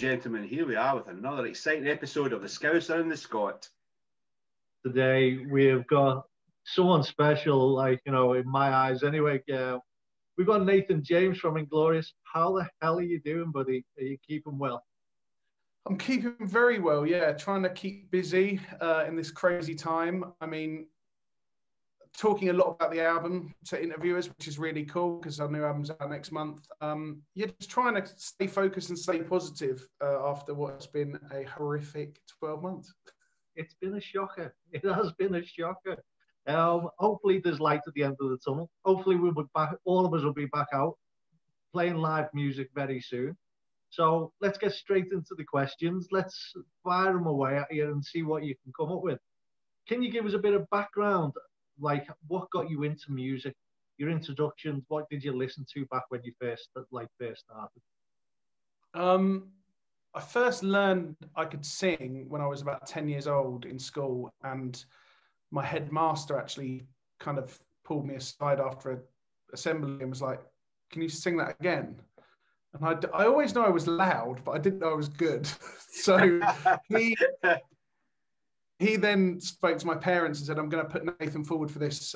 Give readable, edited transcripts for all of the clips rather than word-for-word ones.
gentlemen, here we are with another exciting episode of the Scouser and the Scot. Today we've got someone special, like, you know, in my eyes anyway. We've got Nathan James from Inglorious. How the hell are you doing, buddy? Are you keeping well? I'm keeping very well, yeah. Trying to keep busy in this crazy time. I mean, talking a lot about the album to interviewers, which is really cool because our new album's out next month. Yeah, just trying to stay focused and stay positive after what's been a horrific 12 months. It's been a shocker. It has been a shocker. Hopefully there's light at the end of the tunnel. Hopefully we'll be back. All of us will be back out playing live music very soon. So let's get straight into the questions. Let's fire them away at you and see what you can come up with. Can you give us a bit of background? Like, what got you into music? Your introductions. What did you listen to back when you first started? I first learned I could sing when I was about 10 years old in school, and my headmaster actually kind of pulled me aside after an assembly and was like, "Can you sing that again?" And I always know I was loud, but I didn't know I was good. So he then spoke to my parents and said, "I'm going to put Nathan forward for this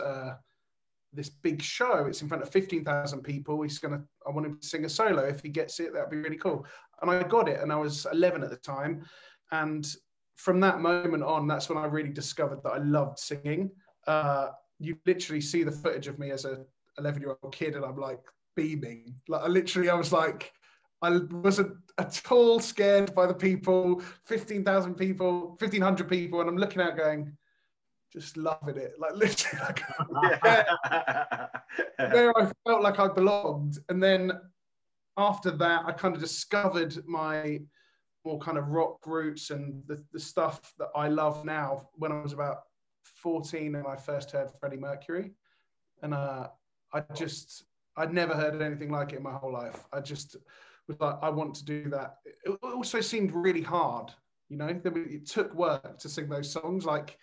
this big show. It's in front of 15,000 people. I want him to sing a solo. If he gets it, that'd be really cool." And I got it, and I was 11 at the time. And from that moment on, that's when I really discovered that I loved singing. You literally see the footage of me as a 11-year-old kid, and I'm like beaming. Like I was like, I wasn't at all scared by the people, 15,000 people, 1,500 people, and I'm looking out going, just loving it. Like literally, like, where I felt like I belonged. And then after that, I kind of discovered my more kind of rock roots and the stuff that I love now when I was about 14 and I first heard Freddie Mercury. And I'd never heard anything like it in my whole life. I just was like, I want to do that. It also seemed really hard, you know, it took work to sing those songs. Like,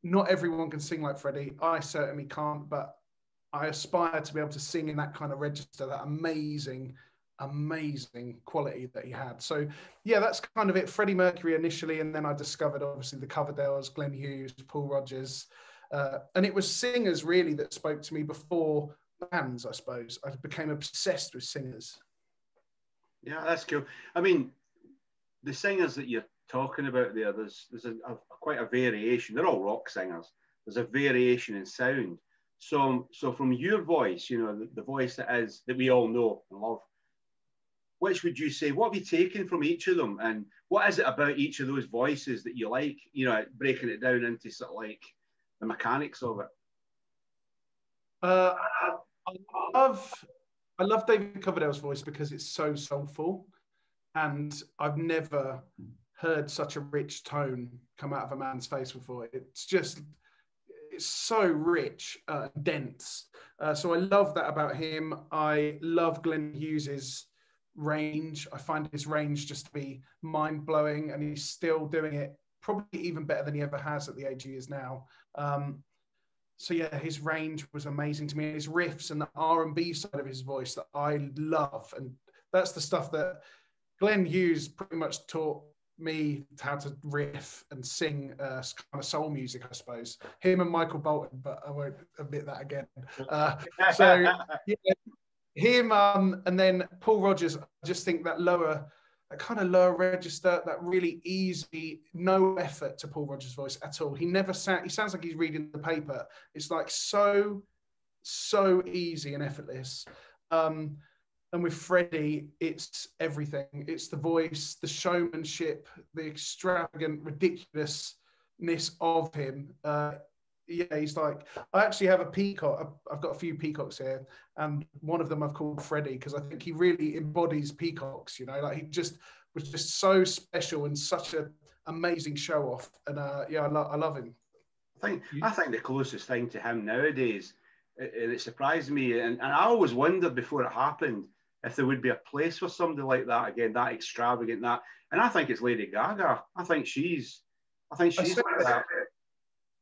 not everyone can sing like Freddie. I certainly can't, but I aspire to be able to sing in that kind of register, that amazing quality that he had. So yeah, that's kind of it. Freddie Mercury initially, and then I discovered obviously the Coverdales, Glenn Hughes, Paul Rodgers, and it was singers really that spoke to me before bands, I suppose. I became obsessed with singers. Yeah, that's cool. I mean, the singers that you're talking about there, there's quite a variation. They're all rock singers. There's a variation in sound. So from your voice, you know, the voice that we all know and love, which would you say, what have you taken from each of them? And what is it about each of those voices that you like, you know, breaking it down into sort of like the mechanics of it? I love David Coverdale's voice because it's so soulful, and I've never heard such a rich tone come out of a man's face before. It's so rich, dense. So I love that about him. I love Glenn Hughes's range. I find his range just to be mind-blowing, and he's still doing it probably even better than he ever has at the age he is now. So yeah, his range was amazing to me. His riffs and the R&B side of his voice that I love, and that's the stuff that Glenn Hughes pretty much taught me how to riff and sing kind of soul music, I suppose. Him and Michael Bolton, but I won't admit that again. So yeah, him and then Paul Rodgers. I just think that kind of lower register, that really easy, no effort to Paul Rodgers' voice at all. He sounds like he's reading the paper. It's like so easy and effortless. And with Freddie, it's everything. It's the voice, the showmanship, the extravagant ridiculousness of him. Yeah, he's like, I actually have a peacock. I've got a few peacocks here, and one of them I've called Freddie because I think he really embodies peacocks, you know, like he was just so special and such an amazing show off. And yeah, I love him. I think the closest thing to him nowadays, and it surprised me, and I always wondered before it happened if there would be a place for somebody like that again, that extravagant, that, and I think it's Lady Gaga. I think she's like that.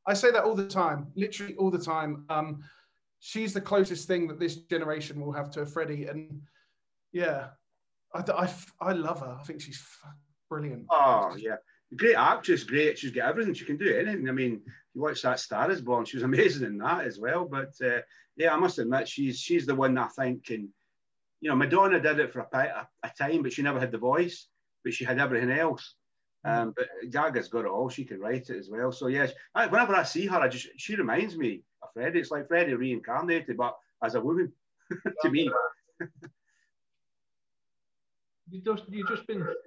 I say that all the time, literally all the time. She's the closest thing that this generation will have to a Freddie, and yeah, I love her. I think she's brilliant. Oh, yeah. Great actress, great. She's got everything. She can do anything. I mean, you watch that Star is Born, she was amazing in that as well. But yeah, I must admit, she's the one that I think can, you know, Madonna did it for a time, but she never had the voice, but she had everything else. But Gaga's got it all. She can write it as well. So yes, whenever I see her, she reminds me of Freddie. It's like Freddie reincarnated, but as a woman, to me. You just been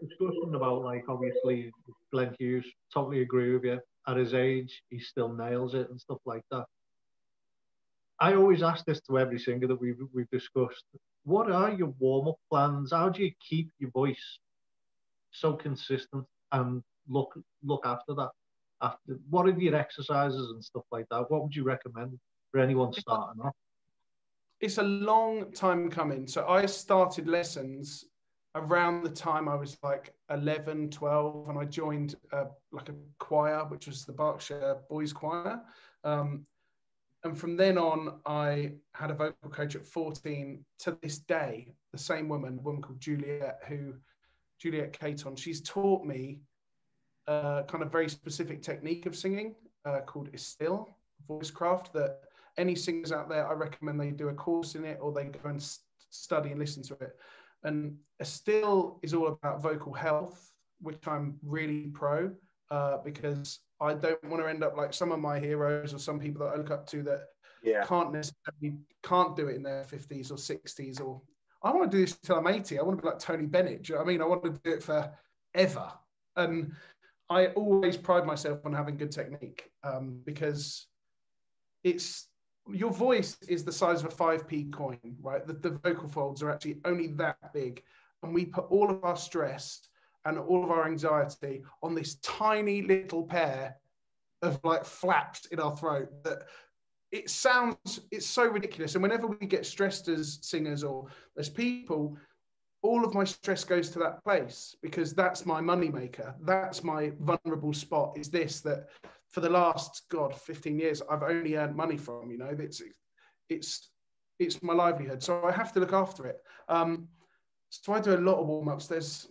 discussing about, like, obviously Glenn Hughes. Totally agree with you. At his age, he still nails it and stuff like that. I always ask this to every singer that we've discussed. What are your warm-up plans? How do you keep your voice so consistent and look after that? After what are your exercises and stuff like that? What would you recommend for anyone starting off? It's a long time coming. So I started lessons around the time I was like 11, 12, and I joined like a choir, which was the Berkshire Boys Choir. And from then on, I had a vocal coach at 14 to this day, the same woman, a woman called Juliet Caton. She's taught me kind of very specific technique of singing called Estill, voicecraft, that any singers out there, I recommend they do a course in it or they go and study and listen to it. And Estill is all about vocal health, which I'm really pro, because I don't want to end up like some of my heroes or some people that I look up to that can't do it in their 50s or 60s. Or I want to do this till I'm 80. I want to be like Tony Bennett. Do you know what I mean? I want to do it forever. And I always pride myself on having good technique because your voice is the size of a 5p coin, right? The vocal folds are actually only that big. And we put all of our stress and all of our anxiety on this tiny little pair of like flaps in our throat that it's so ridiculous. And whenever we get stressed as singers or as people, all of my stress goes to that place because that's my moneymaker. That's my vulnerable spot, is this that for the last 15 years I've only earned money from. You know, it's my livelihood, so I have to look after it. So I do a lot of warm-ups. There's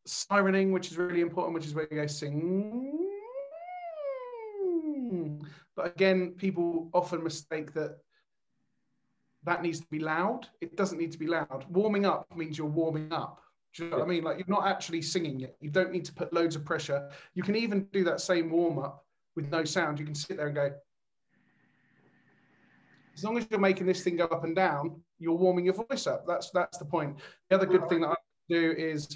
sirening, which is really important, which is where you go sing. But again, people often mistake that needs to be loud. It doesn't need to be loud. Warming up means you're warming up. Do you know what I mean? Like, you're not actually singing it. You don't need to put loads of pressure. You can even do that same warm-up with no sound. You can sit there and go, as long as you're making this thing go up and down, you're warming your voice up. That's the point. The other good thing that I do is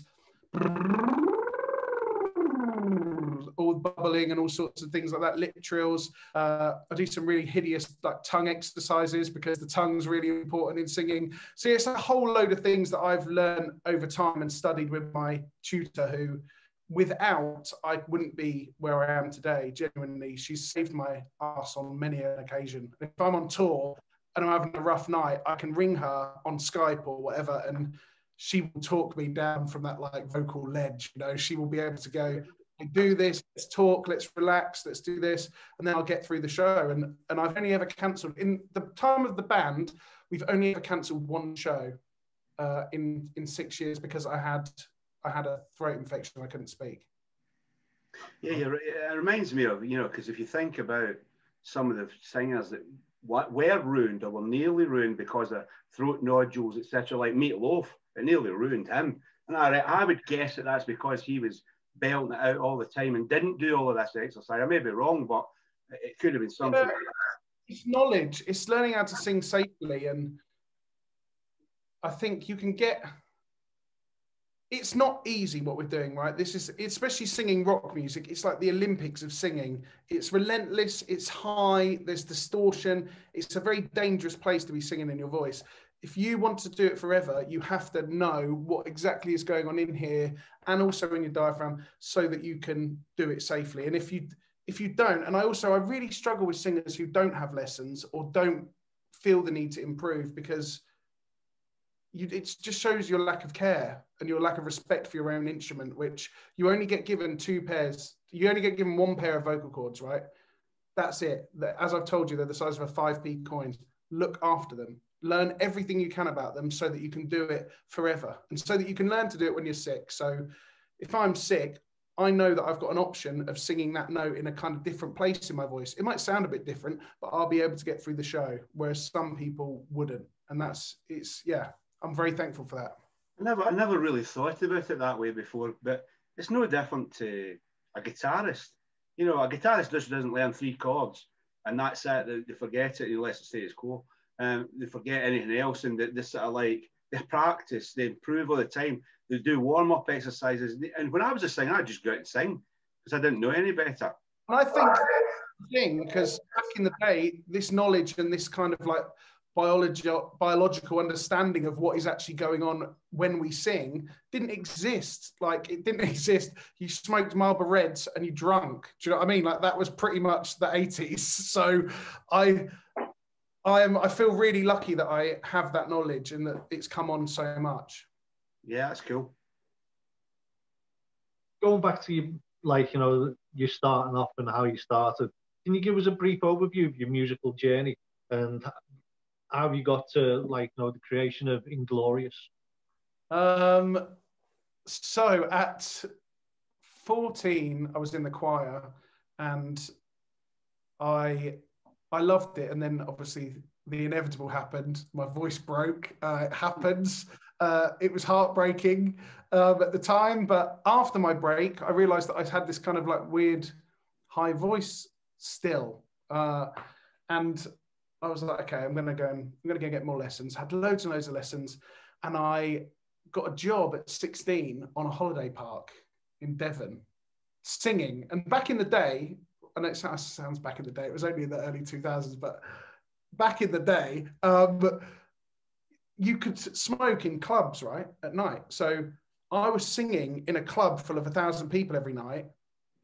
all bubbling and all sorts of things like that, lip trills. I do some really hideous like tongue exercises because the tongue's really important in singing. So it's a whole load of things that I've learned over time and studied with my tutor, who without I wouldn't be where I am today. Genuinely, she's saved my ass on many an occasion. If I'm on tour and I'm having a rough night, I can ring her on Skype or whatever, and she will talk me down from that like vocal ledge. You know, she will be able to go, do this, let's talk, let's relax, let's do this, and then I'll get through the show. And I've only ever cancelled, in the time of the band, we've only ever cancelled one show in 6 years because I had a throat infection. I couldn't speak. Yeah, it reminds me of, you know, because if you think about some of the singers that were ruined or were nearly ruined because of throat nodules, etc., like Meat Loaf, it nearly ruined him. And I would guess that that's because he was belting it out all the time and didn't do all of this exercise. I may be wrong, but it could have been something. Yeah, it's knowledge. It's learning how to sing safely, and I think you can get. It's not easy what we're doing, right? This is, especially singing rock music, it's like the Olympics of singing. It's relentless, it's high, there's distortion. It's a very dangerous place to be singing in your voice. If you want to do it forever, you have to know what exactly is going on in here and also in your diaphragm so that you can do it safely. And if you don't, and I really struggle with singers who don't have lessons or don't feel the need to improve, because it just shows your lack of care and your lack of respect for your own instrument, which you only get given you only get given one pair of vocal cords, right? That's it. As I've told you, they're the size of a 5p coin. Look after them. learn everything you can about them so that you can do it forever, and so that you can learn to do it when you're sick. So if I'm sick, I know that I've got an option of singing that note in a kind of different place in my voice. It might sound a bit different, but I'll be able to get through the show, whereas some people wouldn't. And yeah, I'm very thankful for that. I never really thought about it that way before, but it's no different to a guitarist. You know, a guitarist just doesn't learn 3 chords and that's it. They forget it unless it's status quo. They forget anything else, and they sort of like, they practice, they improve all the time. They do warm-up exercises. And when I was a singer, I'd just go out and sing because I didn't know any better. And I think the thing, because back in the day, this knowledge and this kind of like biological understanding of what is actually going on when we sing didn't exist. Like, it didn't exist. You smoked Marlboro Reds and you drunk. Do you know what I mean? Like, that was pretty much the 80s. So I feel really lucky that I have that knowledge and that it's come on so much. Yeah, that's cool. Going back to you, like, you know, you starting off and how you started, can you give us a brief overview of your musical journey and how you got to, like, you know, the creation of Inglorious? So at 14, I was in the choir and I loved it. And then obviously the inevitable happened. My voice broke. It happens. It was heartbreaking at the time. But after my break, I realized that I had this kind of like weird high voice still. And I was like, okay, I'm going to go get more lessons. Had loads and loads of lessons. And I got a job at 16 on a holiday park in Devon, singing. And back in the day, I know it sounds back in the day, it was only in the early 2000s, but back in the day, you could smoke in clubs, right, at night. So I was singing in a club full of 1,000 people every night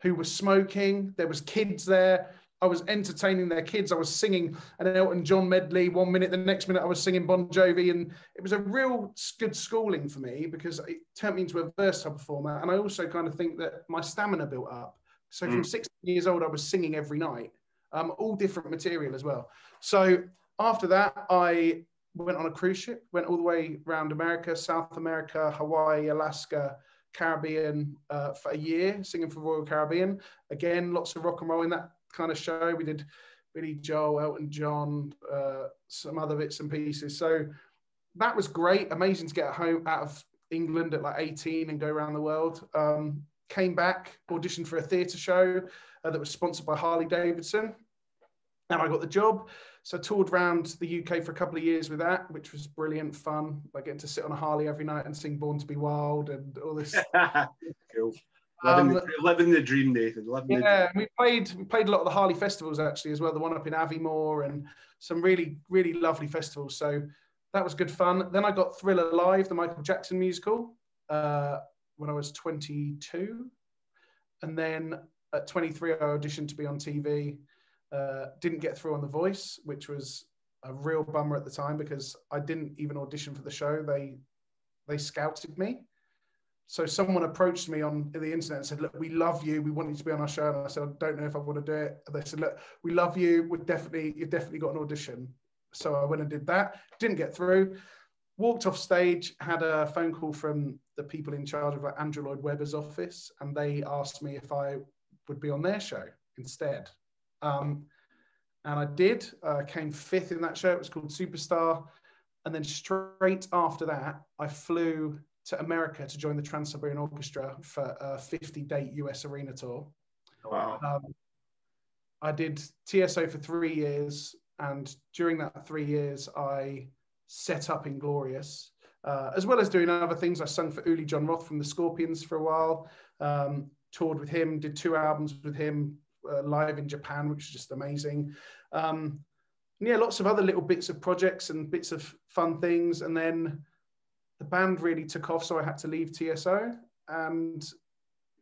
who were smoking. There was kids there. I was entertaining their kids. I was singing an Elton John medley 1 minute, the next minute I was singing Bon Jovi. And it was a real good schooling for me because it turned me into a versatile performer. And I also kind of think that my stamina built up. So from 16 years old, I was singing every night, all different material as well. So after that, I went on a cruise ship, went all the way around America, South America, Hawaii, Alaska, Caribbean for a year, singing for Royal Caribbean. Again, lots of rock and roll in that kind of show. We did Billy Joel, Elton John, some other bits and pieces. So that was great. Amazing to get home out of England at like 18 and go around the world. Came back, auditioned for a theatre show that was sponsored by Harley Davidson, and I got the job. So I toured around the UK for a couple of years with that, which was brilliant fun. Like getting to sit on a Harley every night and sing Born to be Wild and all this. Cool. Living the dream, Nathan. We played a lot of the Harley festivals actually as well. The one up in Aviemore and some really, really lovely festivals. So that was good fun. Then I got Thriller Live, the Michael Jackson musical, when I was 22. And then at 23, I auditioned to be on TV. Didn't get through on The Voice, which was a real bummer at the time because I didn't even audition for the show. They scouted me. So someone approached me on the internet and said, look, we love you. We want you to be on our show. And I said, I don't know if I want to do it. And they said, look, we love you. You've definitely got an audition. So I went and did that. Didn't get through. Walked off stage, had a phone call from the people in charge of like Andrew Lloyd Webber's office. And they asked me if I would be on their show instead. And I did. Came 5th in that show. It was called Superstar. And then straight after that, I flew to America to join the Trans-Siberian Orchestra for a 50-date US arena tour. Wow. I did TSO for 3 years, and during that 3 years, I set up Inglorious, as well as doing other things. I sung for Uli John Roth from the Scorpions for a while, toured with him, did 2 albums with him live in Japan, which was just amazing. Yeah, lots of other little bits of projects and bits of fun things, and then the band really took off, so I had to leave TSO. And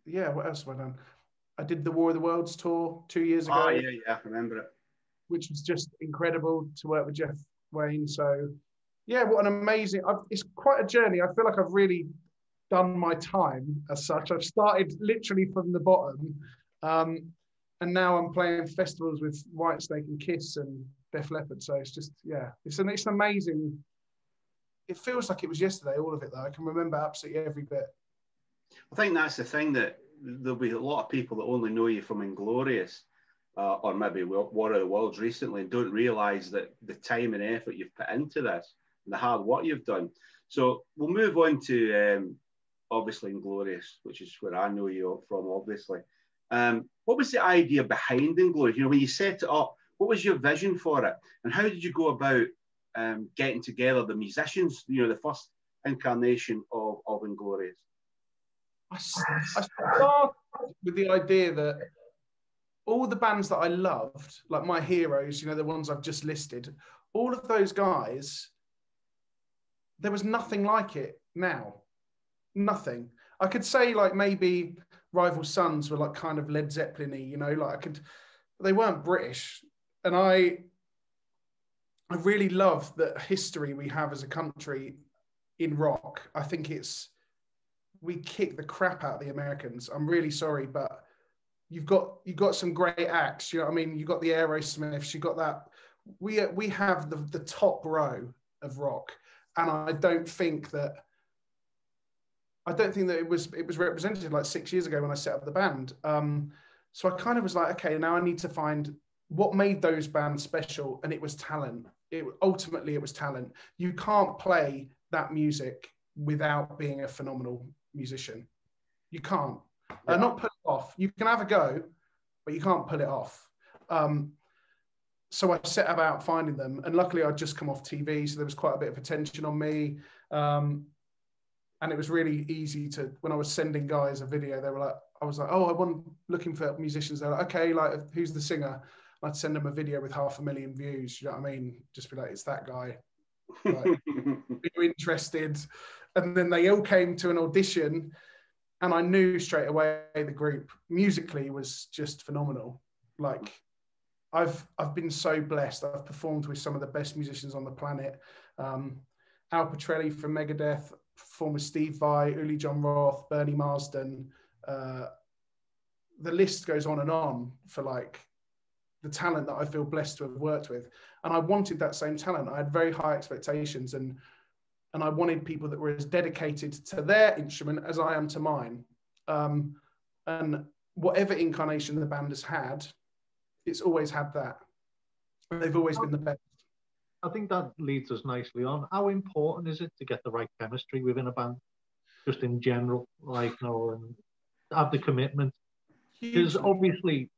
yeah, what else have I done? I did the War of the Worlds tour 2 years ago. Oh, yeah, I remember it. Which was just incredible to work with Jeff Wayne. So yeah, what an amazing, it's quite a journey. I feel like I've really done my time as such. I've started literally from the bottom. And now I'm playing festivals with Whitesnake and Kiss and Def Leppard. So it's just, yeah, it's an amazing. It feels like it was yesterday, all of it though. I can remember absolutely every bit. I think that's the thing, that there'll be a lot of people that only know you from Inglorious, or maybe War of the Worlds recently, and don't realise that the time and effort you've put into this and the hard work you've done. So we'll move on to obviously Inglorious, which is where I know you from, obviously. What was the idea behind Inglorious? You know, when you set it up, what was your vision for it, and how did you go about getting together the musicians? You know, the first incarnation of Inglorious. I started with the idea that all the bands that I loved, like my heroes, you know, the ones I've just listed, all of those guys, there was nothing like it now. Nothing. I could say like maybe Rival Sons were like kind of Led Zeppelin-y, you know, like they weren't British. And I really love the history we have as a country in rock. I think we kick the crap out of the Americans. I'm really sorry, but you've got some great acts. You know what I mean? You've got the Aerosmiths. You've got that. We have the top row of rock, and I don't think that it was represented like 6 years ago when I set up the band. So I kind of was like, okay, now I need to find what made those bands special, and it was talent. Ultimately it was talent. You can't play that music without being a phenomenal musician. You can't. Yeah. Not put it off. You can have a go, but you can't pull it off. So I set about finding them, and luckily I'd just come off TV, so there was quite a bit of attention on me. And it was really easy to, when I was sending guys a video, they were like, I was like, oh, I'm looking for musicians. They're like, okay, like, who's the singer? I'd send them a video with 500,000 views. You know what I mean? Just be like, it's that guy. Like, are you interested? And then they all came to an audition, and I knew straight away the group musically was just phenomenal. Like, I've been so blessed. I've performed with some of the best musicians on the planet. Al Pitrelli from Megadeth, performed with Steve Vai, Uli John Roth, Bernie Marsden. The list goes on and on for like the talent that I feel blessed to have worked with. And I wanted that same talent. I had very high expectations, and I wanted people that were as dedicated to their instrument as I am to mine. And whatever incarnation the band has had, it's always had that. They've always been the best. I think that leads us nicely on. How important is it to get the right chemistry within a band, just in general, like, you know, and have the commitment? Because obviously,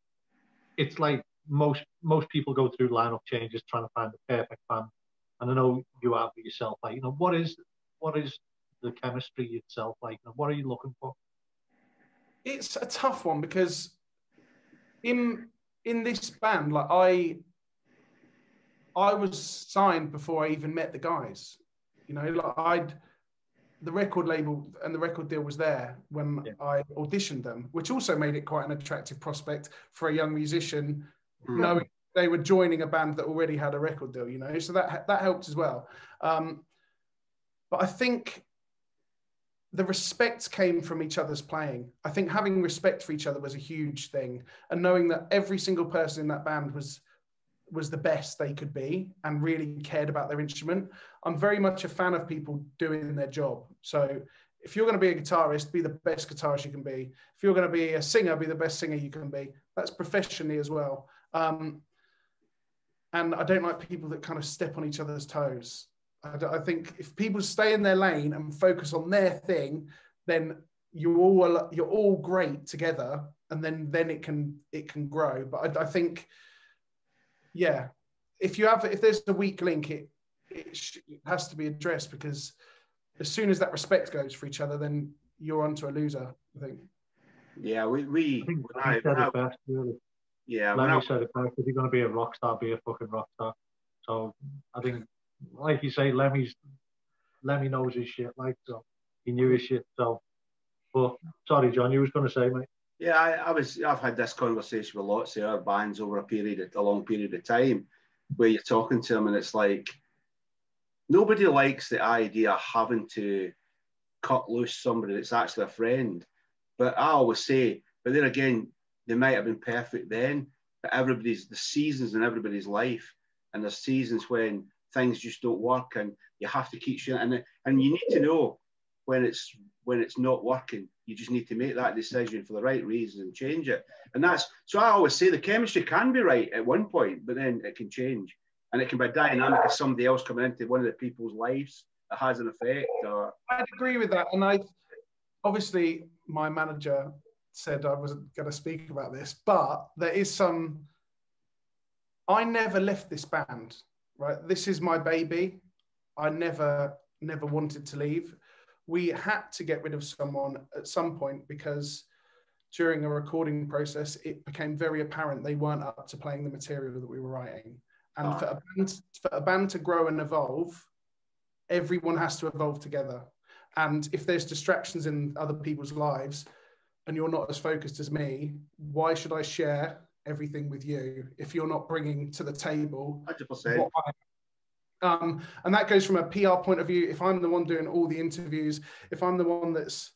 it's like most people go through lineup changes trying to find the perfect band. And I know you have it yourself. Like, you know, what is the chemistry itself like? And what are you looking for? It's a tough one, because in this band, like I was signed before I even met the guys. You know, like the record label and the record deal was there when I auditioned them, which also made it quite an attractive prospect for a young musician, knowing they were joining a band that already had a record deal, you know, so that helped as well. But I think the respect came from each other's playing. I think having respect for each other was a huge thing, and knowing that every single person in that band was the best they could be and really cared about their instrument. I'm very much a fan of people doing their job. So if you're going to be a guitarist, be the best guitarist you can be. If you're going to be a singer, be the best singer you can be. That's professionally as well. And I don't like people that kind of step on each other's toes. I think if people stay in their lane and focus on their thing, then you're all great together, and then it can grow. But I think, yeah, if there's a weak link, it has to be addressed, because as soon as that respect goes for each other, then you're onto a loser, I think. Yeah, I said it best, really. Yeah, Lemmy said it best. If you're going to be a rock star, be a fucking rock star. So I think, like you say, Lemmy knows his shit, like, so he knew his shit. So, but sorry, John, you was going to say, mate. Yeah, I've had this conversation with lots of other bands over a long period of time, where you're talking to them and it's like, nobody likes the idea of having to cut loose somebody that's actually a friend. But I always say, but then again, they might have been perfect then, but the seasons in everybody's life and there's seasons when things just don't work, and you have to keep shooting, and you need to know when it's not working. You just need to make that decision for the right reasons and change it. And that's, so I always say the chemistry can be right at one point, but then it can change, and it can be dynamic as somebody else coming into one of the people's lives that has an effect. Or I'd agree with that, and obviously my manager said I wasn't going to speak about this, but there is some. I never left this band, right? This is my baby. I never wanted to leave. We had to get rid of someone at some point because during a recording process, it became very apparent they weren't up to playing the material that we were writing. And for a band to grow and evolve, everyone has to evolve together. And if there's distractions in other people's lives and you're not as focused as me, why should I share everything with you if you're not bringing to the table 100%. And that goes from a PR point of view. If I'm the one doing all the interviews, if I'm the one that's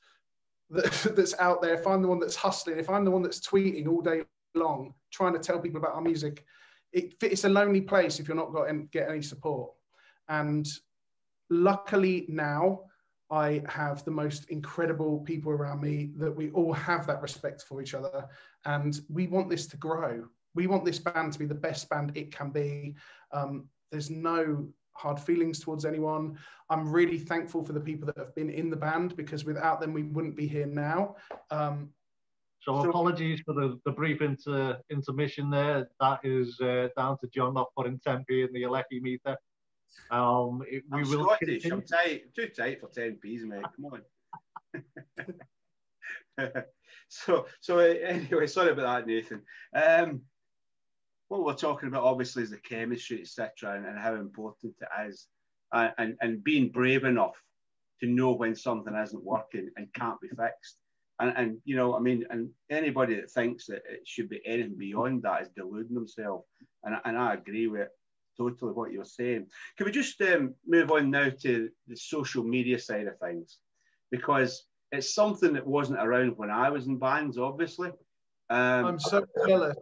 out there, if I'm the one that's hustling, if I'm the one that's tweeting all day long, trying to tell people about our music, it's a lonely place if you're not going to get any support. And luckily now I have the most incredible people around me that we all have that respect for each other. And we want this to grow. We want this band to be the best band it can be. There's no hard feelings towards anyone. I'm really thankful for the people that have been in the band, because without them, we wouldn't be here now. So apologies for the brief intermission there. That is down to John not putting 10p in the Alecki meter. I'm Scottish. I'm too tight for 10p's, mate. Come on. So anyway, sorry about that, Nathan. What we're talking about obviously is the chemistry, etc., and how important it is, and being brave enough to know when something isn't working and can't be fixed. And you know, I mean, and anybody that thinks that it should be anything beyond that is deluding themselves. And I agree with totally what you're saying. Can we just move on now to the social media side of things? Because it's something that wasn't around when I was in bands, obviously. I'm so jealous.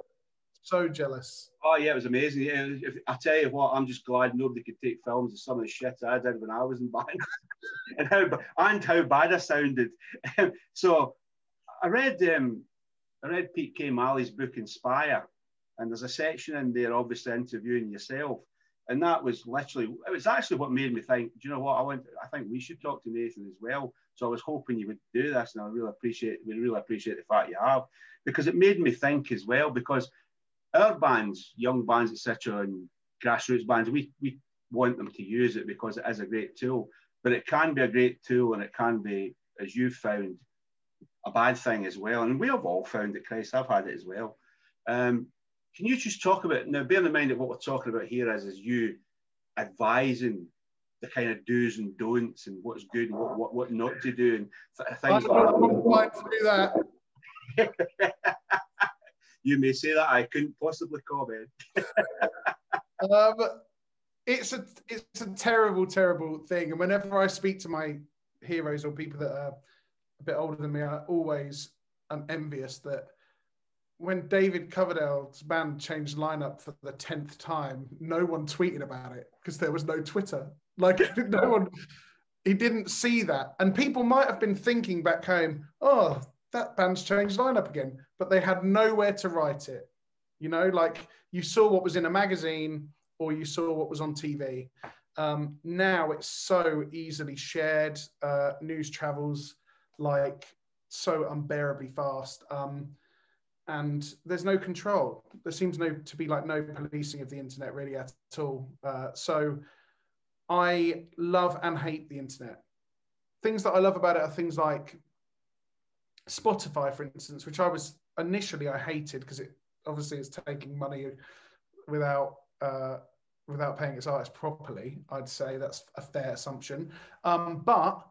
So jealous. Oh yeah, it was amazing. Yeah, I tell you what, I'm just glad nobody could take films of some of the shit I did when I was in bands, and how bad I sounded. So I read Pete K. Malley's book Inspire, and there's a section in there obviously interviewing yourself, and that was actually what made me think, do you know what, I think we should talk to Nathan as well. So I was hoping you would do this, and we really appreciate the fact you have, because it made me think as well, because our bands, young bands, etc., and grassroots bands, we want them to use it because it is a great tool. But it can be a great tool, and it can be, as you've found, a bad thing as well. And we have all found it, Chris. I've had it as well. Can you just talk about, now bearing in mind that what we're talking about here is you advising the kind of do's and don'ts and what's good and what not to do and things like that. To do that. You may say that, I couldn't possibly comment. It's a terrible, terrible thing. And whenever I speak to my heroes or people that are a bit older than me, I always am envious that when David Coverdale's band changed lineup for the 10th time, no one tweeted about it because there was no Twitter. Like no one, he didn't see that. And people might have been thinking back home, oh, that band's changed lineup again, but they had nowhere to write it. You know, like you saw what was in a magazine or you saw what was on TV. Now it's so easily shared. News travels like so unbearably fast. And there's no control. There seems to be like no policing of the internet really at all. So I love and hate the internet. Things that I love about it are things like Spotify, for instance, which I hated because it obviously is taking money without paying its artists properly. I'd say that's a fair assumption. But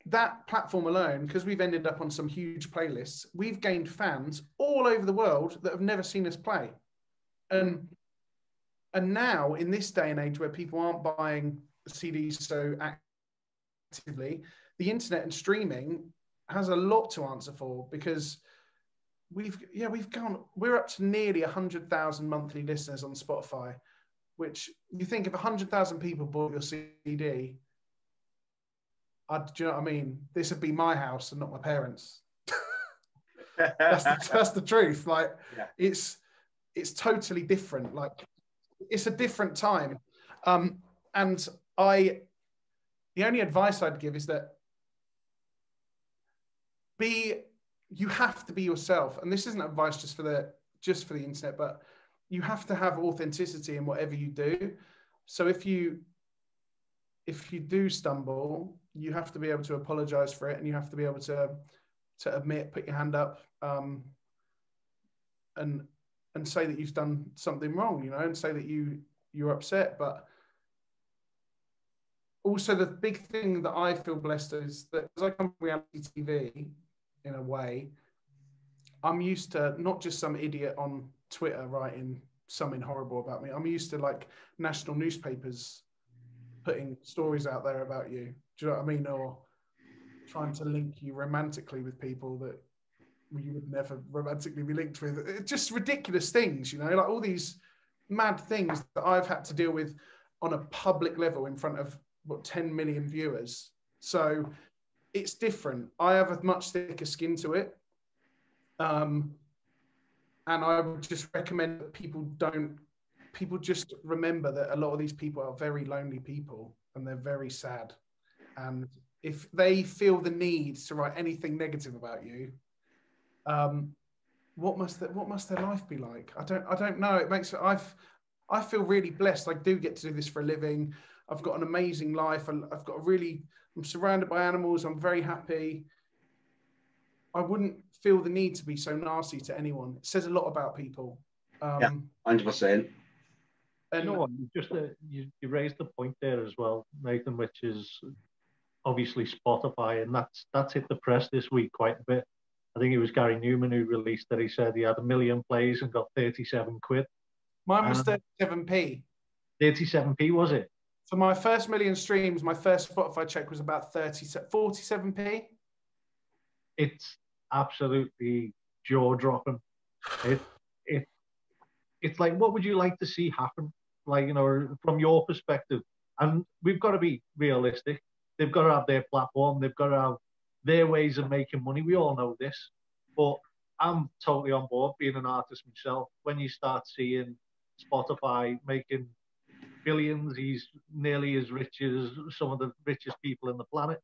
that platform alone, because we've ended up on some huge playlists, we've gained fans all over the world that have never seen us play. And now in this day and age where people aren't buying CDs so actively, the internet and streaming has a lot to answer for, because we're up to nearly 100,000 monthly listeners on Spotify. which you think if 100,000 people bought your CD, do you know what I mean? This would be my house and not my parents. that's the truth. Like, yeah. It's totally different. Like, it's a different time. And the only advice I'd give is that you have to be yourself. And this isn't advice just for the internet, but you have to have authenticity in whatever you do. So if you do stumble, you have to be able to apologize for it, and you have to be able to admit, put your hand up, and say that you've done something wrong, and say that you're upset. But also the big thing that I feel blessed is that as I come from reality TV, in a way, I'm used to not just some idiot on Twitter writing something horrible about me. I'm used to like national newspapers putting stories out there about you. Do you know what I mean? Or trying to link you romantically with people that you would never romantically be linked with. It's just ridiculous things, like all these mad things that I've had to deal with on a public level in front of 10 million viewers. So it's different. I have a much thicker skin to it. And I would just recommend that people just remember that a lot of these people are very lonely people and they're very sad. And if they feel the need to write anything negative about you, what must their life be like? I don't know. I feel really blessed. I do get to do this for a living. I've got an amazing life, and I'm surrounded by animals. I'm very happy. I wouldn't feel the need to be so nasty to anyone. It says a lot about people. Yeah, 100%. And you raised the point there as well, Nathan, which is obviously Spotify, and that's hit the press this week quite a bit. I think it was Gary Newman who released that. He said he had 1 million plays and got 37 quid. Mine was 37p. 37p, was it? For my first 1 million streams, my first Spotify check was about 47p. It's absolutely jaw-dropping. It's like, what would you like to see happen? Like, from your perspective. And we've got to be realistic. They've got to have their platform. They've got to have their ways of making money. We all know this. But I'm totally on board being an artist myself. When you start seeing Spotify making billions, he's nearly as rich as some of the richest people in the planet.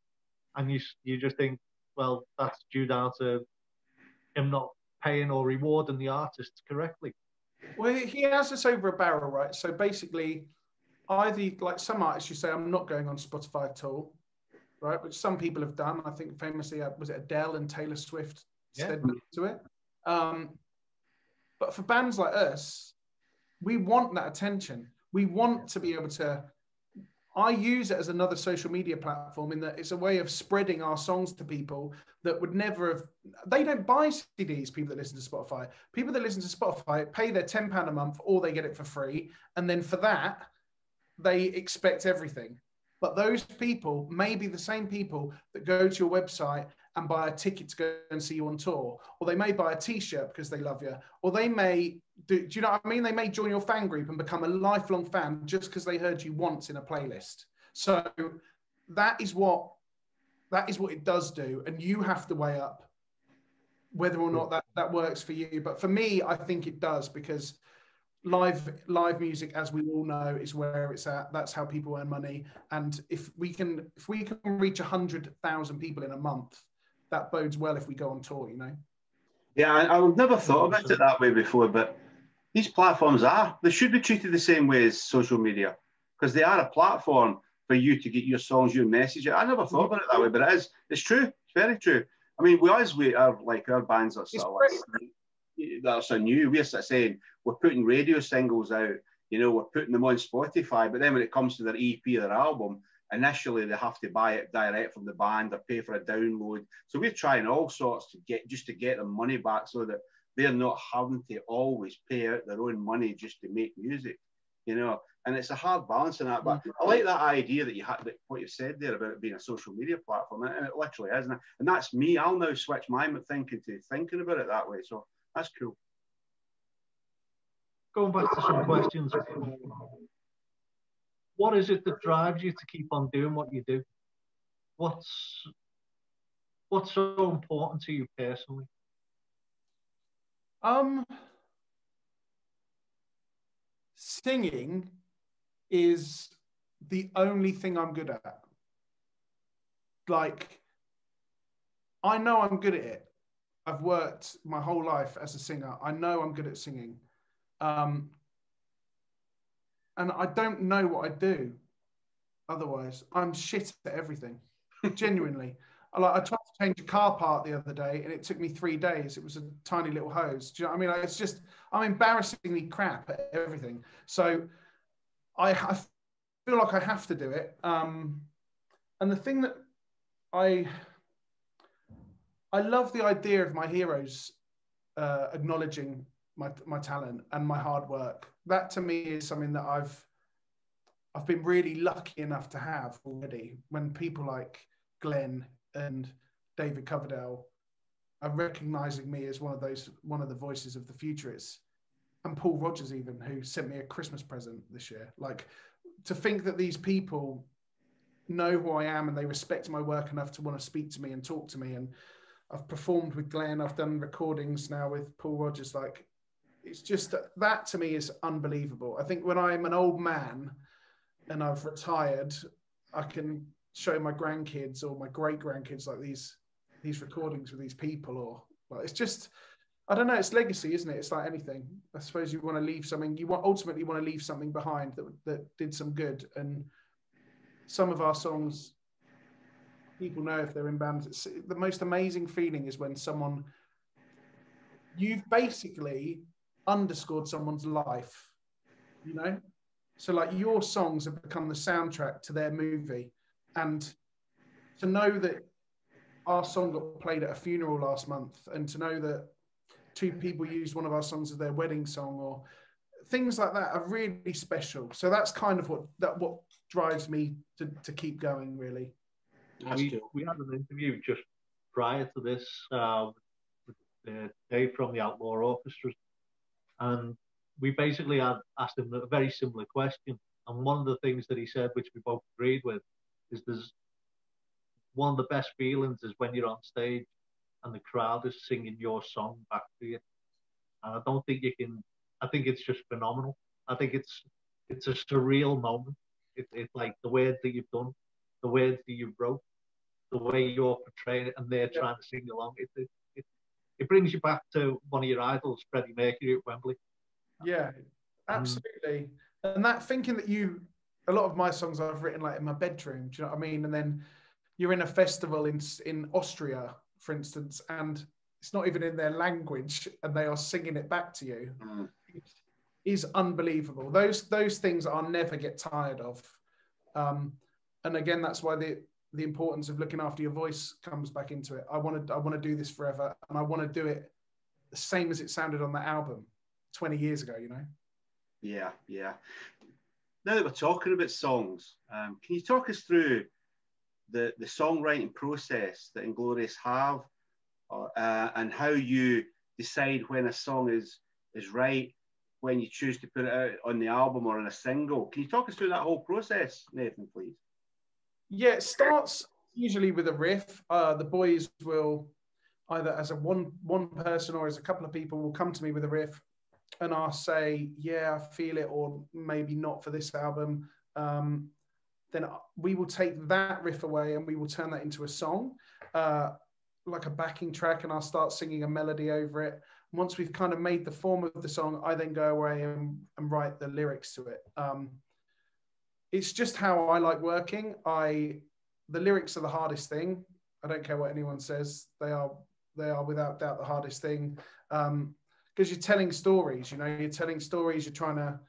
And you just think, well, that's due down to him not paying or rewarding the artists correctly. Well, he has this over a barrel, right? So basically, either like some artists, you say, I'm not going on Spotify at all, right? Which some people have done. I think famously, was it Adele and Taylor Swift said to it. But for bands like us, we want that attention. We want to be able to. I use it as another social media platform in that it's a way of spreading our songs to people that would never have. They don't buy CDs, people that listen to Spotify. People that listen to Spotify pay their £10 a month or they get it for free. And then for that, they expect everything. But those people may be the same people that go to your website and buy a ticket to go and see you on tour. Or they may buy a T-shirt because they love you. Or they may, do you know what I mean? They may join your fan group and become a lifelong fan just because they heard you once in a playlist. So that is what it does do. And you have to weigh up whether or not that works for you. But for me, I think it does, because live music, as we all know, is where it's at. That's how people earn money. And if we can reach 100,000 people in a month, that bodes well if we go on tour, Yeah, I've never thought about it that way before, but these platforms they should be treated the same way as social media, because they are a platform for you to get your songs, your message. I never thought about it that way, but it's true. It's very true. I mean, we are like, our bands are sort of like, that's new. We're sort of saying we're putting radio singles out, we're putting them on Spotify, but then when it comes to their EP, their album, initially they have to buy it direct from the band or pay for a download. So we're trying all sorts to get their money back, so that they're not having to always pay out their own money just to make music, and it's a hard balance in that. But I like that idea that you had, what you said there about it being a social media platform, and it literally is, and that's me. I'll now switch my thinking to thinking about it that way. So that's cool. Going back to some questions What is it that drives you to keep on doing what you do? What's so important to you personally? Singing is the only thing I'm good at. Like, I know I'm good at it. I've worked my whole life as a singer. I know I'm good at singing. And I don't know what I do otherwise. I'm shit at everything, genuinely. I tried to change a car part the other day and it took me 3 days. It was a tiny little hose. Do you know what I mean? Like, it's just, I'm embarrassingly crap at everything. So I feel like I have to do it. And the thing that I love the idea of my heroes acknowledging my talent and my hard work. That to me is something that I've been really lucky enough to have already. When people like Glenn and David Coverdale are recognizing me as one of the voices of the futurists, and Paul Rogers even, who sent me a Christmas present this year. Like, to think that these people know who I am and they respect my work enough to want to speak to me and talk to me. And I've performed with Glenn. I've done recordings now with Paul Rogers. Like, it's just that to me is unbelievable. I think when I'm an old man and I've retired, I can show my grandkids or my great grandkids like these recordings with these people, or like, it's just, I don't know, it's legacy, isn't it? It's like anything. I suppose you want to leave something, ultimately want to leave something behind that did some good. And some of our songs, people know if they're in bands. It's the most amazing feeling is when you've basically underscored someone's life, you know? So like, your songs have become the soundtrack to their movie. And to know that our song got played at a funeral last month, and to know that 2 people used one of our songs as their wedding song, or things like that, are really special. So that's kind of what drives me to keep going, really. We had an interview just prior to this with Dave from the Outlaw Orchestra, and we basically had asked him a very similar question. And one of the things that he said, which we both agreed with, is there's one of the best feelings is when you're on stage and the crowd is singing your song back to you. And I don't think you can, I think it's just phenomenal. I think it's a surreal moment. It's like the words that you've done, the words that you wrote, the way you're portraying it, and they're trying to sing along. It brings you back to one of your idols, Freddie Mercury at Wembley. Yeah, absolutely. And that thinking that a lot of my songs I've written like in my bedroom, do you know what I mean? And then you're in a festival in Austria, for instance, and it's not even in their language and they are singing it back to you. It is unbelievable. Those things I'll never get tired of. And again, that's why the importance of looking after your voice comes back into it. I want to do this forever, and I want to do it the same as it sounded on that album 20 years ago, you know? Yeah. Now that we're talking about songs, can you talk us through the songwriting process that Inglorious have, and how you decide when a song is right, when you choose to put it out on the album or on a single? Can you talk us through that whole process, Nathan, please? Yeah, it starts usually with a riff. The boys will, either as a one person or as a couple of people, will come to me with a riff, and I'll say, yeah, I feel it, or maybe not for this album. Then we will take that riff away and we will turn that into a song, like a backing track, and I'll start singing a melody over it. Once we've kind of made the form of the song, I then go away and write the lyrics to it. It's just how I like working. The lyrics are the hardest thing. I don't care what anyone says. They are without doubt the hardest thing. Because you're telling stories, you know, you're trying to,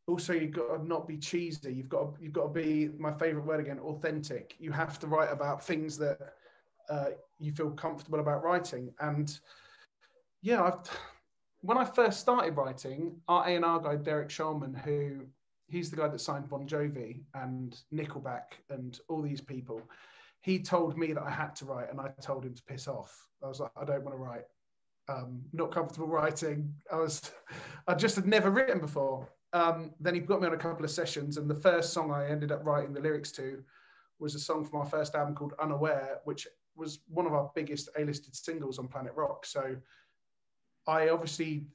also you've got to not be cheesy. You've got to be, my favorite word again, authentic. You have to write about things that you feel comfortable about writing. And yeah, when I first started writing, our A&R guy, Derek Shulman, he's the guy that signed Bon Jovi and Nickelback and all these people, he told me that I had to write, and I told him to piss off. I was like, I don't want to write. Not comfortable writing. I just had never written before. then he put me on a couple of sessions, and the first song I ended up writing the lyrics to was a song from our first album called Unaware, which was one of our biggest A-listed singles on Planet Rock. So I obviously,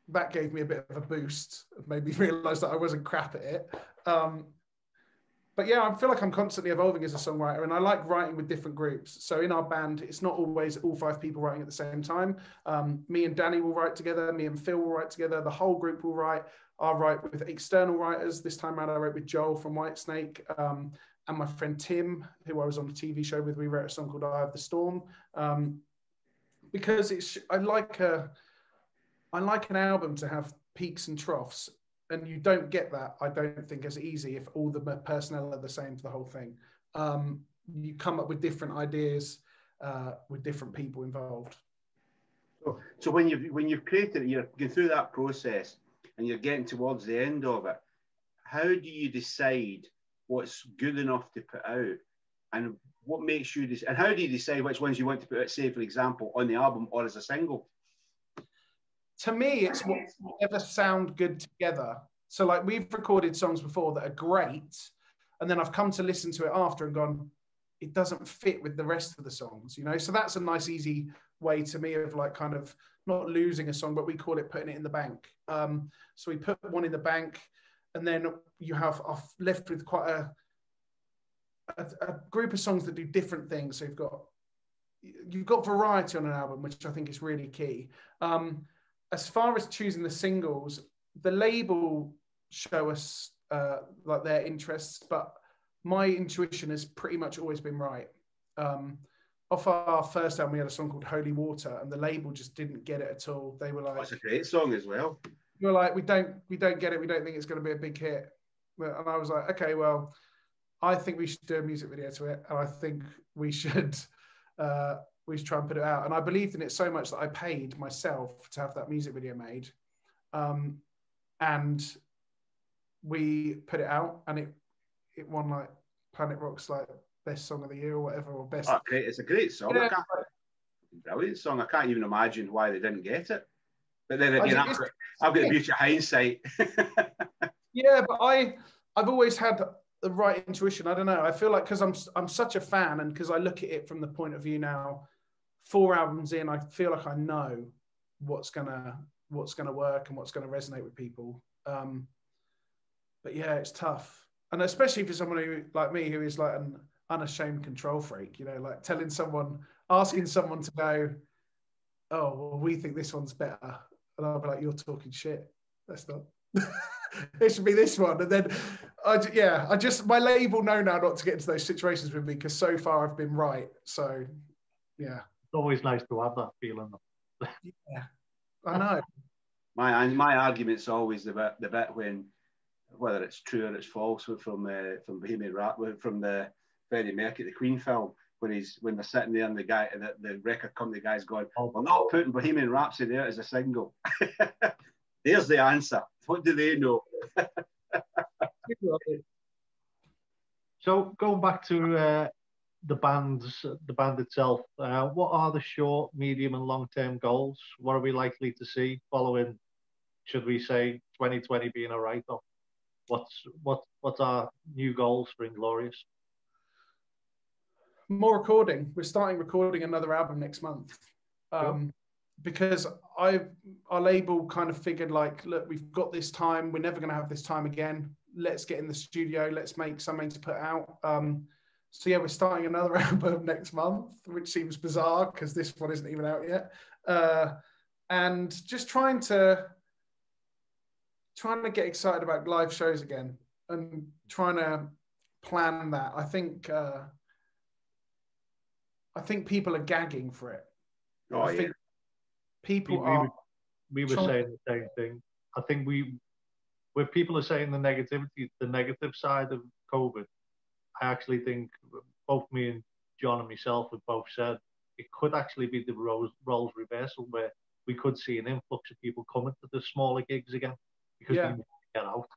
that gave me a bit of a boost, made me realise that I wasn't crap at it. But yeah, I feel like I'm constantly evolving as a songwriter, and I like writing with different groups. So in our band, it's not always all 5 people writing at the same time. Me and Danny will write together. Me and Phil will write together. The whole group will write. I'll write with external writers. This time around, I wrote with Joel from Whitesnake, and my friend Tim, who I was on a TV show with. We wrote a song called Eye of the Storm, because I like an album to have peaks and troughs. And you don't get that, I don't think, as easy if all the personnel are the same for the whole thing. You come up with different ideas with different people involved. So when you've created it, you're going through that process and you're getting towards the end of it, how do you decide what's good enough to put out? And what makes you and how do you decide which ones you want to put out, say, for example, on the album or as a single? To me, it's whatever sound good together. So like we've recorded songs before that are great, and then I've come to listen to it after and gone, it doesn't fit with the rest of the songs, you know? So that's a nice, easy way to me of like kind of not losing a song, but we call it putting it in the bank. So we put one in the bank, and then I've left with quite a group of songs that do different things. So you've got variety on an album, which I think is really key. As far as choosing the singles, the label show us like their interests, but my intuition has pretty much always been right. Off our first album, we had a song called Holy Water, and the label just didn't get it at all. They were like, "That's a great song as well." We were like, "We don't get it. We don't think it's going to be a big hit." And I was like, "Okay, well, I think we should do a music video to it, and I think we should." We should try and put it out. And I believed in it so much that I paid myself to have that music video made. And we put it out, and it won like Planet Rock's like best song of the year or whatever, or best. Oh, great. It's a great song. Yeah. Brilliant song. I can't even imagine why they didn't get it. But then again, I've got the beauty of hindsight. Yeah, but I've always had the right intuition. I don't know. I feel like because I'm such a fan, and because I look at it from the point of view now, 4 albums in, I feel like I know what's gonna work and what's gonna resonate with people. But yeah, it's tough, and especially for someone who like me, who is like an unashamed control freak. You know, like asking someone to go, "Oh, well, we think this one's better," and I'll be like, "You're talking shit. That's not." It should be this one. And then my label know now not to get into those situations with me, because so far I've been right. So yeah, it's always nice to have that feeling. Yeah, I know. My argument's always the bit when, whether it's true or it's false, from Bohemian Rhapsody, from the Freddie Mercury, the Queen film, when they're sitting there and the record company guy's going, "We're not putting Bohemian Rhapsody there as a single." There's the answer. What do they know? So going back to the band itself, what are the short, medium, and long-term goals? What are we likely to see following? Should we say 2020 being a write-off? What's our new goals for Inglorious? More recording. We're starting recording another album next month. Cool. Because our label kind of figured like, look, we've got this time. We're never going to have this time again. Let's get in the studio. Let's make something to put out. So yeah, we're starting another album next month, which seems bizarre because this one isn't even out yet. And just trying to get excited about live shows again, and trying to plan that. I think people are gagging for it. Oh, I think people we were saying the same thing. I think where people are saying the negative side of COVID, I actually think both me and John and myself have both said it could actually be the roles reversal, where we could see an influx of people coming to the smaller gigs again, because they want to get out.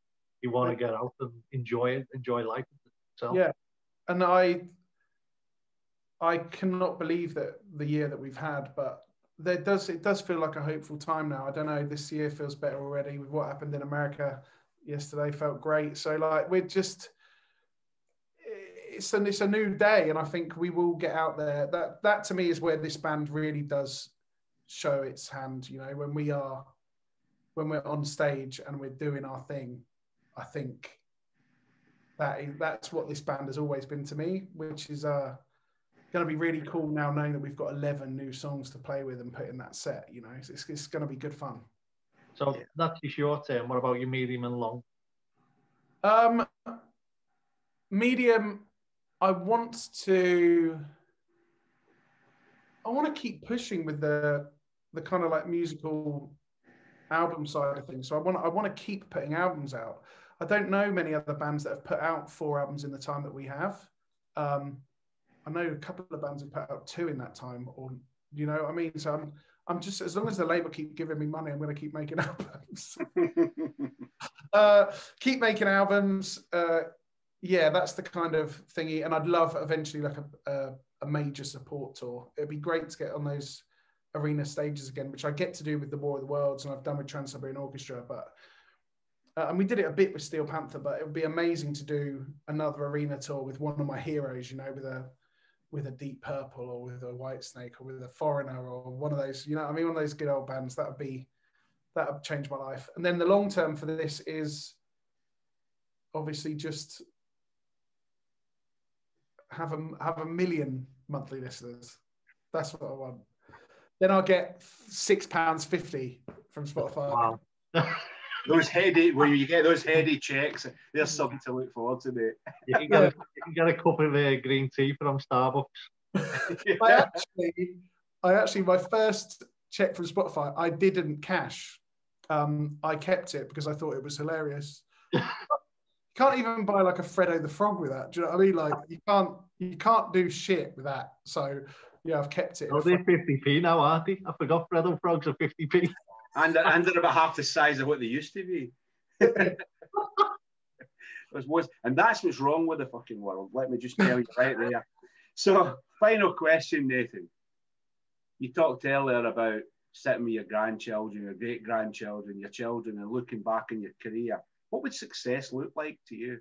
They want to get out and enjoy life itself. Yeah, and I cannot believe that the year that we've had, but it does feel like a hopeful time now. I don't know, this year feels better already with what happened in America. yesterday. Felt great. So like we're just, it's a new day, and I think we will get out there. That to me is where this band really does show its hand. You know, when we're on stage and we're doing our thing, I think that's what this band has always been to me, which is going to be really cool now, knowing that we've got 11 new songs to play with and put in that set. You know, it's going to be good fun. So that's your short term. What about your medium and long? Medium, I want to keep pushing with the kind of like musical album side of things. So I want to keep putting albums out. I don't know many other bands that have put out 4 albums in the time that we have. I know a couple of bands have put out 2 in that time, or you know what I mean. So I'm just, as long as the label keep giving me money, I'm going to keep making albums. Keep making albums. Yeah, that's the kind of thingy. And I'd love eventually like a major support tour. It'd be great to get on those arena stages again, which I get to do with the War of the Worlds, and I've done with Trans-Siberian Orchestra, but and we did it a bit with Steel Panther, but it would be amazing to do another arena tour with one of my heroes, you know, with a Deep Purple or with a White Snake or with a Foreigner or one of those, you know what I mean, one of those good old bands. That would change my life. And then the long term for this is obviously just have a million monthly listeners. That's what I want. Then I'll get £6.50 from Spotify. Wow. Those heady, when you get those heady checks, there's something to look forward to, mate. You can get a cup of green tea from Starbucks. I actually, my first check from Spotify, I didn't cash. I kept it because I thought it was hilarious. You can't even buy like a Freddo the Frog with that. Do you know what I mean? Like you can't do shit with that. So yeah, I've kept it. Oh, they're 50p now, aren't they? I forgot Freddo Frogs are 50p. And they're about half the size of what they used to be. And that's what's wrong with the fucking world. Let me just tell you right there. So, final question, Nathan. You talked earlier about sitting with your grandchildren, your great-grandchildren, your children, and looking back in your career. What would success look like to you?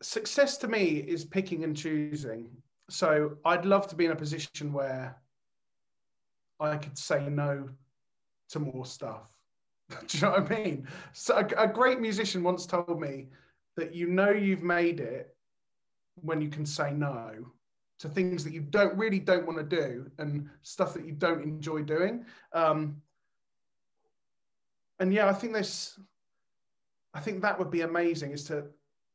Success to me is picking and choosing. So I'd love to be in a position where I could say no to more stuff. Do you know what I mean? So a great musician once told me that you know you've made it when you can say no to things that you don't want to do and stuff that you don't enjoy doing. And yeah, I think that would be amazing, is to,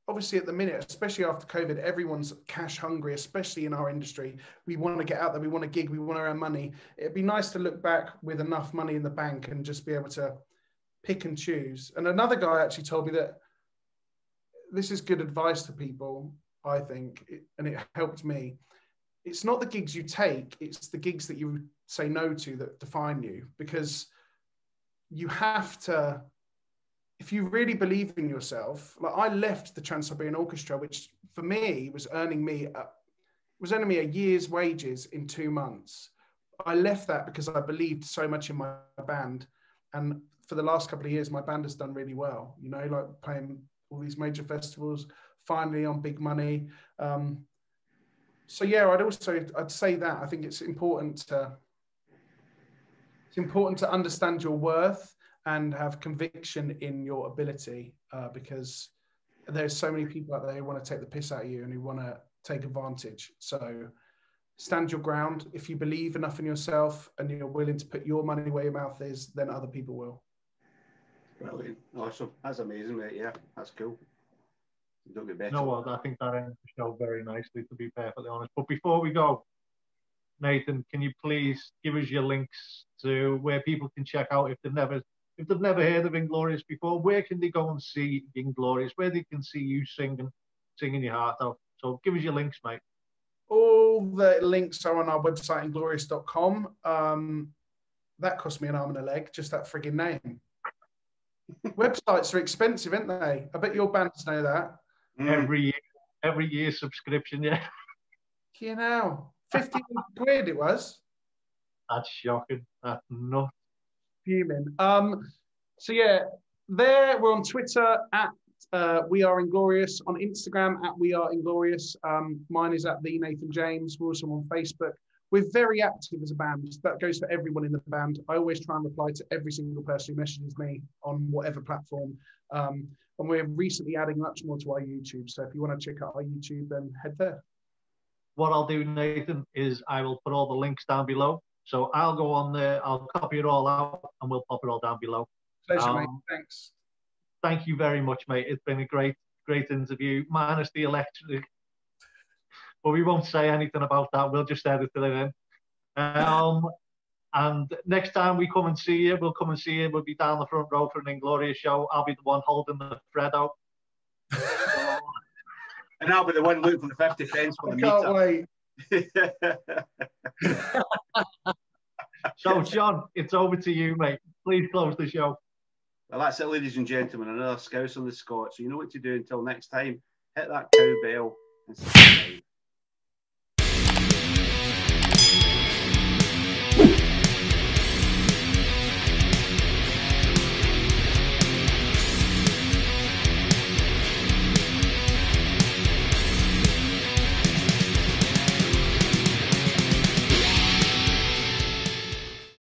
obviously at the minute, especially after COVID, everyone's cash hungry, especially in our industry. We want to get out there, we want to gig, we want to earn money. It'd be nice to look back with enough money in the bank and just be able to pick and choose. And another guy actually told me that this is good advice to people, I think, and it helped me. It's not the gigs you take, it's the gigs that you say no to that define you, because you have to, if you really believe in yourself, like I left the Trans-Siberian Orchestra, which for me was earning me a year's wages in 2 months. I left that because I believed so much in my band. And for the last couple of years, my band has done really well, you know, like playing all these major festivals, finally on big money. So yeah, I'd say that I think it's important to understand your worth and have conviction in your ability, because there's so many people out there who want to take the piss out of you and who want to take advantage. So stand your ground. If you believe enough in yourself and you're willing to put your money where your mouth is, then other people will. Brilliant. Awesome. That's amazing, mate. Yeah, that's cool. You don't get better. No, well, I think that ends the show very nicely, to be perfectly honest. But before we go, Nathan, can you please give us your links to where people can check out if they've never heard of Inglorious before? Where can they go and see Inglorious? Where they can see you singing your heart out? So give us your links, mate. All the links are on our website, inglorious.com. That cost me an arm and a leg, just that frigging name. Websites are expensive, aren't they? I bet your bands know that. Every year subscription, yeah. You know, 15 quid it was. That's shocking. That's nuts. fuming. So yeah, there we're on Twitter at We Are Inglorious, on Instagram at We Are Inglorious. Mine is at the Nathan James. We're also on Facebook. We're very active as a band. That goes for everyone in the band. I always try and reply to every single person who messages me on whatever platform. And we're recently adding much more to our YouTube. So if you want to check out our YouTube, then head there. What I'll do, Nathan, is I will put all the links down below. So I'll go on there, I'll copy it all out, and we'll pop it all down below. Pleasure, mate. Thanks. Thank you very much, mate. It's been a great interview, minus the electric. But we won't say anything about that. We'll just edit it in. And next time we come and see you, we'll come and see you. We'll be down the front row for an Inglorious show. I'll be the one holding the thread out. And I'll be the one looking for the 50 pence for the meter. Can't wait. So, John, it's over to you, mate. Please close the show. Well, that's it, ladies and gentlemen. Another Scouser on the Scot. So you know what to do until next time. Hit that cowbell and subscribe.